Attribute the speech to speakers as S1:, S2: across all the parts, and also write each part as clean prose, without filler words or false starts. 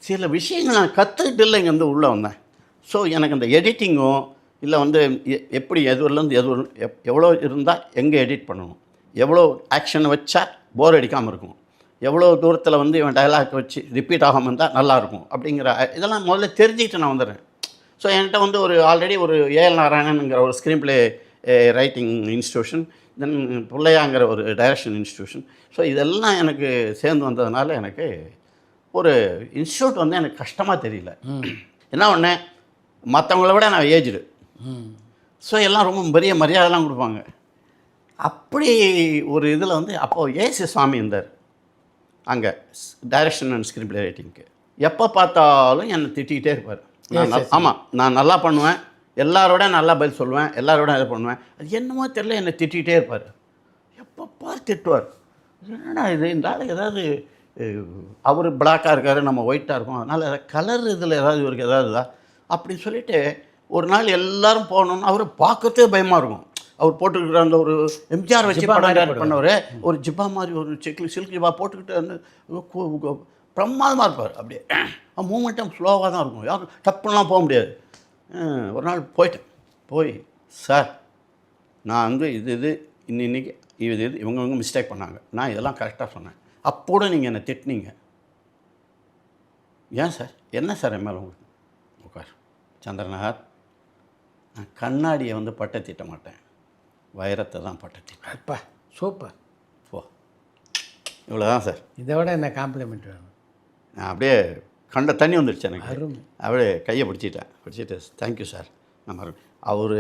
S1: சில விஷயங்கள் நான் கற்றுக்கிட்டு இல்லை இங்கேருந்து உள்ளே வந்தேன். ஸோ எனக்கு அந்த எடிட்டிங்கும் இல்லை வந்து எப்படி எதுலேருந்து எவ்வளோ இருந்தால் எங்கே எடிட் பண்ணணும், எவ்வளோ ஆக்ஷன் வச்சா போர் அடிக்காமல் இருக்கும், எவ்வளோ தூரத்தில் வந்து இவன் டயலாக் வச்சு ரிப்பீட் ஆகாமல் இருந்தால் நல்லாயிருக்கும் அப்படிங்கிற இதெல்லாம் முதல்ல தெரிஞ்சுக்கிட்டு நான் வந்துடுறேன். ஸோ என்கிட்ட வந்து ஒரு ஆல்ரெடி ஒரு ஏஎல் நாராயணனுங்கிற ஒரு ஸ்க்ரீன் ப்ளே ரைட்டிங் இன்ஸ்டியூஷன், தென் புள்ளையாங்கிற ஒரு டைரக்ஷன் இன்ஸ்டியூஷன். ஸோ இதெல்லாம் எனக்கு சேர்ந்து வந்ததுனால எனக்கு ஒரு இன்ஸ்டியூட் வந்து எனக்கு கஷ்டமாக தெரியல. என்ன ஒன்று, மற்றவங்கள விட நான் ஏஜ்டு. ஸோ எல்லாம் ரொம்ப பெரிய மரியாதைலாம் கொடுப்பாங்க. அப்படி ஒரு இதில் வந்து அப்போது ஏசி சுவாமி இருந்தார் அங்கே டைரக்ஷன் அண்ட் ஸ்க்ரீன் ப்ளே ரைட்டிங்க்கு. எப்போ பார்த்தாலும் என்னை திட்டிக்கிட்டே இருப்பார். ஆமாம், நான் நல்லா பண்ணுவேன், எல்லாரோட நல்லா பதில் சொல்லுவேன், எல்லாரோட இதை பண்ணுவேன். அது என்னமோ தெரியல, என்னை திட்டிகிட்டே இருப்பார். எப்போ பார்த்து திட்டுவார். என்னடா இது, இந்த ஆள் ஏதாவது அவர் பிளாக்காக இருக்கார், நம்ம ஒயிட்டாக இருக்கும், அதனால் கலர் இதில் ஏதாவது இவருக்கு ஏதாவதுதா அப்படின்னு சொல்லிவிட்டு ஒரு நாள் எல்லோரும் போகணுன்னு அவரை பார்க்கறதே பயமாக இருக்கும். அவர் போட்டுக்கிற அந்த ஒரு எம்ஜிஆர் வச்சு படம் டேரக்ட் பண்ணவர், ஒரு ஜிப்பா மாதிரி ஒரு சில்க் ஜிப்பா போட்டுக்கிட்டு வந்து பிரமாதமாக இருப்பார். அப்படியே மூமெண்ட்டும் ஸ்லோவாக தான் இருக்கும், யாரும் டப்புலாம் போக முடியாது. ஒரு நாள் போய் சார், நான் வந்து இது இன்னைக்கு இவங்க மிஸ்டேக் பண்ணாங்க, நான் இதெல்லாம் கரெக்டாக சொன்னேன், அப்போட நீங்கள் என்னை திட்டினீங்க, ஏன் சார், என்ன சார் என் மேலே உங்களுக்கு? உட்கார் சந்திரநாத், நான் கண்ணாடியை வந்து பட்டை தீட்ட மாட்டேன், வைரத்தை தான் பட்டை தீட்டேன்.
S2: அப்பா சூப்பர்,
S1: போ, இவ்வளோதான் சார்.
S2: இதை விட என்ன காம்ப்ளிமெண்ட் வேணும்?
S1: நான் அப்படியே கண்ட தண்ணி வந்துடுச்சு எனக்கு.
S2: அருமை.
S1: அப்படியே கையை பிடிச்சிட்டு தேங்க்யூ சார். நம்ம அவர்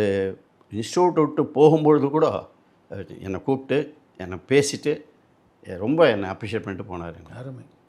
S1: இன்ஸ்டியூட் விட்டு போகும்பொழுது கூட என்னை கூப்பிட்டு என்னை பேசிவிட்டு ரொம்ப என்னை அப்ரிஷியேட் பண்ணிட்டு போனார்.
S2: அருமை.